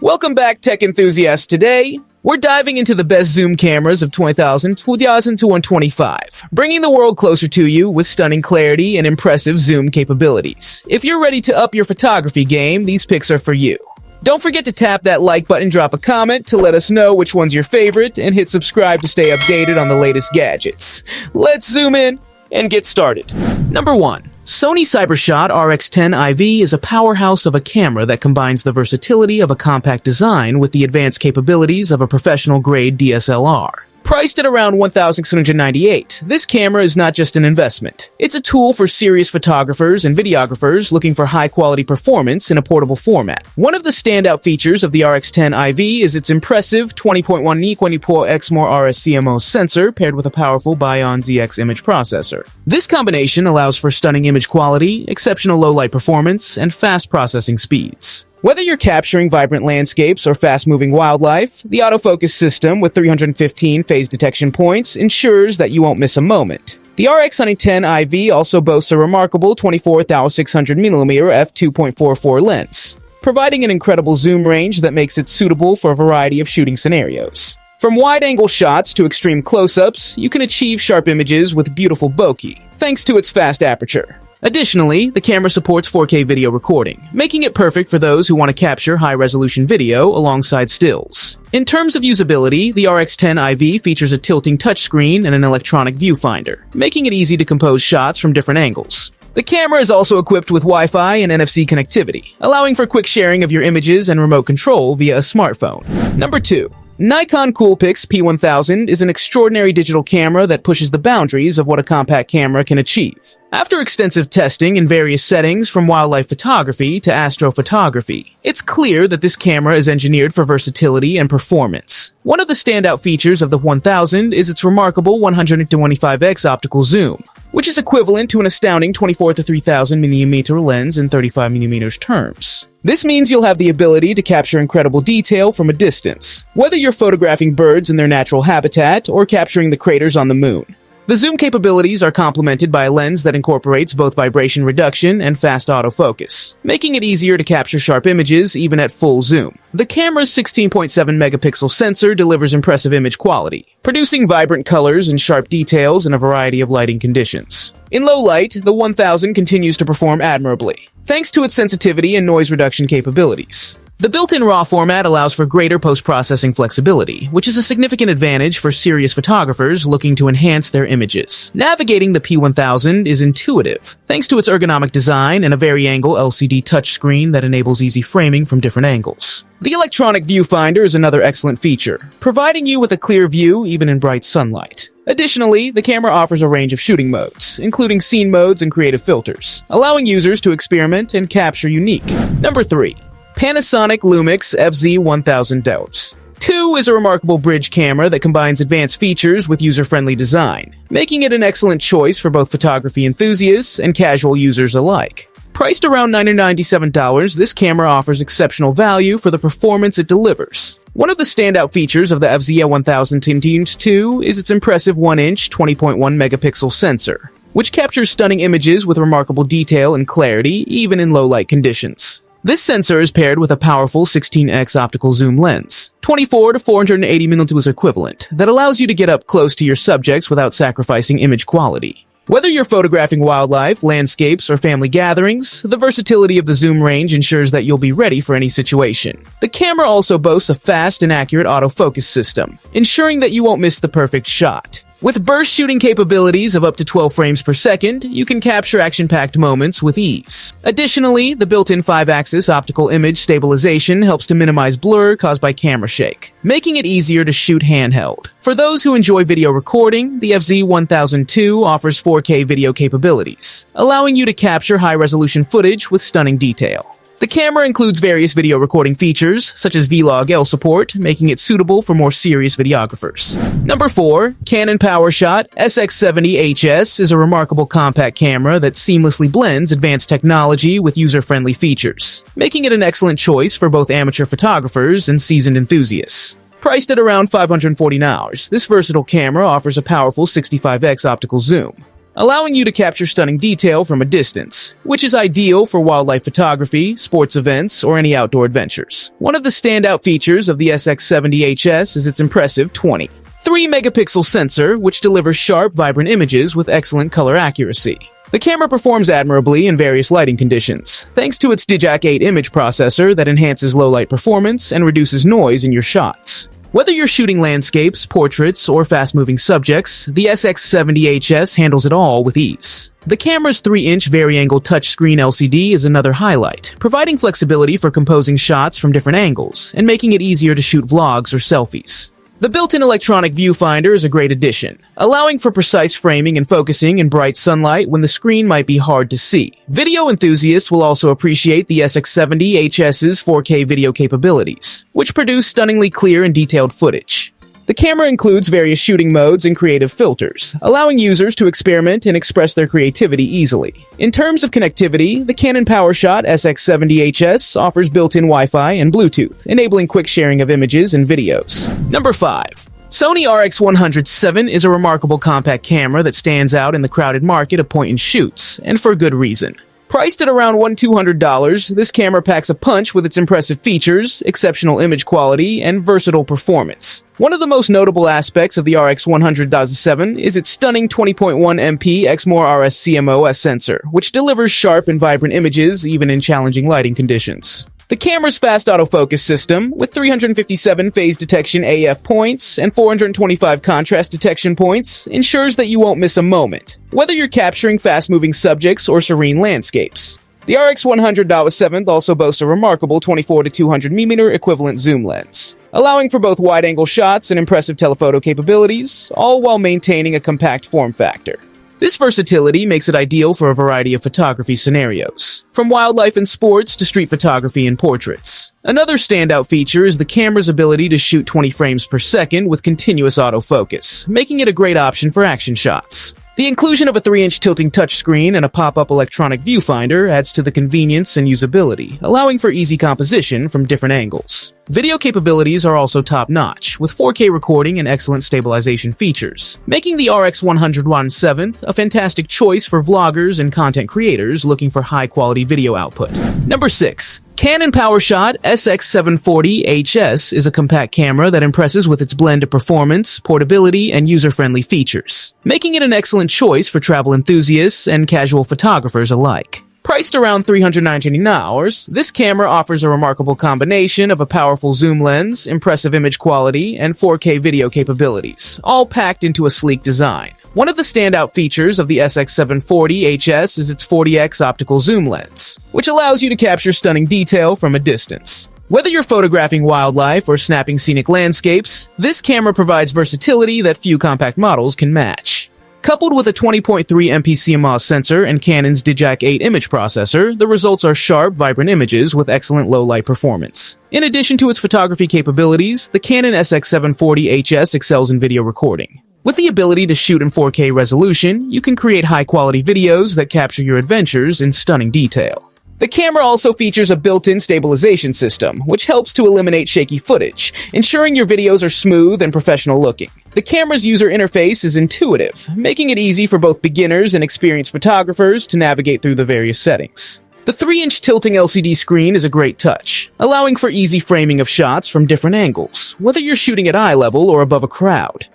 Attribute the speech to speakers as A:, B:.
A: Welcome back, tech enthusiasts. Today, we're diving into the best zoom cameras of 2025, bringing the world closer to you with stunning clarity and impressive zoom capabilities. If you're ready to up your photography game, these picks are for you. Don't forget to tap that like button, drop a comment to let us know which one's your favorite, and hit subscribe to stay updated on the latest gadgets. Let's zoom in and get started. Number 1. Sony CyberShot RX10 IV is a powerhouse of a camera that combines the versatility of a compact design with the advanced capabilities of a professional-grade DSLR. Priced at around $1,698, this camera is not just an investment. It's a tool for serious photographers and videographers looking for high-quality performance in a portable format. One of the standout features of the RX10 IV is its impressive 20.1 x RS CMOS sensor paired with a powerful Bion ZX image processor. This combination allows for stunning image quality, exceptional low-light performance, and fast processing speeds. Whether you're capturing vibrant landscapes or fast-moving wildlife, the autofocus system with 315 phase detection points ensures that you won't miss a moment. The RX10 IV also boasts a remarkable 24,600mm f2.44 lens, providing an incredible zoom range that makes it suitable for a variety of shooting scenarios. From wide-angle shots to extreme close-ups, you can achieve sharp images with beautiful bokeh, thanks to its fast aperture. Additionally, the camera supports 4K video recording, making it perfect for those who want to capture high-resolution video alongside stills. In terms of usability, the RX10 IV features a tilting touchscreen and an electronic viewfinder, making it easy to compose shots from different angles. The camera is also equipped with Wi-Fi and NFC connectivity, allowing for quick sharing of your images and remote control via a smartphone. Number 2. Nikon COOLPIX P1000 is an extraordinary digital camera that pushes the boundaries of what a compact camera can achieve. After extensive testing in various settings from wildlife photography to astrophotography, it's clear that this camera is engineered for versatility and performance. One of the standout features of the 1000 is its remarkable 125x optical zoom, which is equivalent to an astounding 24 to 3000mm lens in 35mm terms. This means you'll have the ability to capture incredible detail from a distance, whether you're photographing birds in their natural habitat or capturing the craters on the moon. The zoom capabilities are complemented by a lens that incorporates both vibration reduction and fast autofocus, making it easier to capture sharp images even at full zoom. The camera's 16.7-megapixel sensor delivers impressive image quality, producing vibrant colors and sharp details in a variety of lighting conditions. In low light, the 1000 continues to perform admirably, thanks to its sensitivity and noise reduction capabilities. The built-in RAW format allows for greater post-processing flexibility, which is a significant advantage for serious photographers looking to enhance their images. Navigating the P1000 is intuitive, thanks to its ergonomic design and a vari-angle LCD touchscreen that enables easy framing from different angles. The electronic viewfinder is another excellent feature, providing you with a clear view even in bright sunlight. Additionally, the camera offers a range of shooting modes, including scene modes and creative filters, allowing users to experiment and capture unique. Number 3. Panasonic LUMIX FZ1000 DOTS. 2 is a remarkable bridge camera that combines advanced features with user-friendly design, making it an excellent choice for both photography enthusiasts and casual users alike. Priced around $997, this camera offers exceptional value for the performance it delivers. One of the standout features of the FZ1000 2 is its impressive 1-inch 20.1-megapixel sensor, which captures stunning images with remarkable detail and clarity even in low-light conditions. This sensor is paired with a powerful 16x optical zoom lens, 24 to 480mm equivalent, that allows you to get up close to your subjects without sacrificing image quality. Whether you're photographing wildlife, landscapes, or family gatherings, the versatility of the zoom range ensures that you'll be ready for any situation. The camera also boasts a fast and accurate autofocus system, ensuring that you won't miss the perfect shot. With burst shooting capabilities of up to 12 frames per second, you can capture action-packed moments with ease. Additionally, the built-in 5-axis optical image stabilization helps to minimize blur caused by camera shake, making it easier to shoot handheld. For those who enjoy video recording, the FZ1002 offers 4K video capabilities, allowing you to capture high-resolution footage with stunning detail. The camera includes various video recording features, such as Vlog-L support, making it suitable for more serious videographers. Number 4. Canon Powershot SX70HS is a remarkable compact camera that seamlessly blends advanced technology with user-friendly features, making it an excellent choice for both amateur photographers and seasoned enthusiasts. Priced at around $540, this versatile camera offers a powerful 65x optical zoom, allowing you to capture stunning detail from a distance, which is ideal for wildlife photography, sports events, or any outdoor adventures. One of the standout features of the SX70HS is its impressive 23-megapixel sensor, which delivers sharp, vibrant images with excellent color accuracy. The camera performs admirably in various lighting conditions, thanks to its DJI 8 image processor that enhances low-light performance and reduces noise in your shots. Whether you're shooting landscapes, portraits, or fast-moving subjects, the SX70HS handles it all with ease. The camera's 3-inch vari-angle touchscreen LCD is another highlight, providing flexibility for composing shots from different angles and making it easier to shoot vlogs or selfies. The built-in electronic viewfinder is a great addition, allowing for precise framing and focusing in bright sunlight when the screen might be hard to see. Video enthusiasts will also appreciate the SX70HS's 4K video capabilities, which produce stunningly clear and detailed footage. The camera includes various shooting modes and creative filters, allowing users to experiment and express their creativity easily. In terms of connectivity, the Canon Powershot SX70HS offers built-in Wi-Fi and Bluetooth, enabling quick sharing of images and videos. Number 5. Sony RX100 is a remarkable compact camera that stands out in the crowded market of point-and-shoots, and for good reason. Priced at around $200, this camera packs a punch with its impressive features, exceptional image quality, and versatile performance. One of the most notable aspects of the RX100 is its stunning 20.1 MP XMOR-RS CMOS sensor, which delivers sharp and vibrant images even in challenging lighting conditions. The camera's fast autofocus system, with 357 phase detection AF points and 425 contrast detection points, ensures that you won't miss a moment, whether you're capturing fast-moving subjects or serene landscapes. The RX100 also boasts a remarkable 24-200mm equivalent zoom lens, allowing for both wide-angle shots and impressive telephoto capabilities, all while maintaining a compact form factor. This versatility makes it ideal for a variety of photography scenarios, from wildlife and sports to street photography and portraits. Another standout feature is the camera's ability to shoot 20 frames per second with continuous autofocus, making it a great option for action shots. The inclusion of a 3-inch tilting touchscreen and a pop-up electronic viewfinder adds to the convenience and usability, allowing for easy composition from different angles. Video capabilities are also top-notch, with 4K recording and excellent stabilization features, making the RX100 a fantastic choice for vloggers and content creators looking for high-quality video output. Number 6. Canon Powershot SX740HS is a compact camera that impresses with its blend of performance, portability, and user-friendly features, making it an excellent choice for travel enthusiasts and casual photographers alike. Priced around $399, this camera offers a remarkable combination of a powerful zoom lens, impressive image quality, and 4K video capabilities, all packed into a sleek design. One of the standout features of the SX740HS is its 40x optical zoom lens, which allows you to capture stunning detail from a distance. Whether you're photographing wildlife or snapping scenic landscapes, this camera provides versatility that few compact models can match. Coupled with a 20.3 MP CMOS sensor and Canon's DJI 8 image processor, the results are sharp, vibrant images with excellent low-light performance. In addition to its photography capabilities, the Canon SX740HS excels in video recording. With the ability to shoot in 4K resolution, you can create high-quality videos that capture your adventures in stunning detail. The camera also features a built-in stabilization system, which helps to eliminate shaky footage, ensuring your videos are smooth and professional-looking. The camera's user interface is intuitive, making it easy for both beginners and experienced photographers to navigate through the various settings. The 3-inch tilting LCD screen is a great touch, allowing for easy framing of shots from different angles, whether you're shooting at eye level or above a crowd.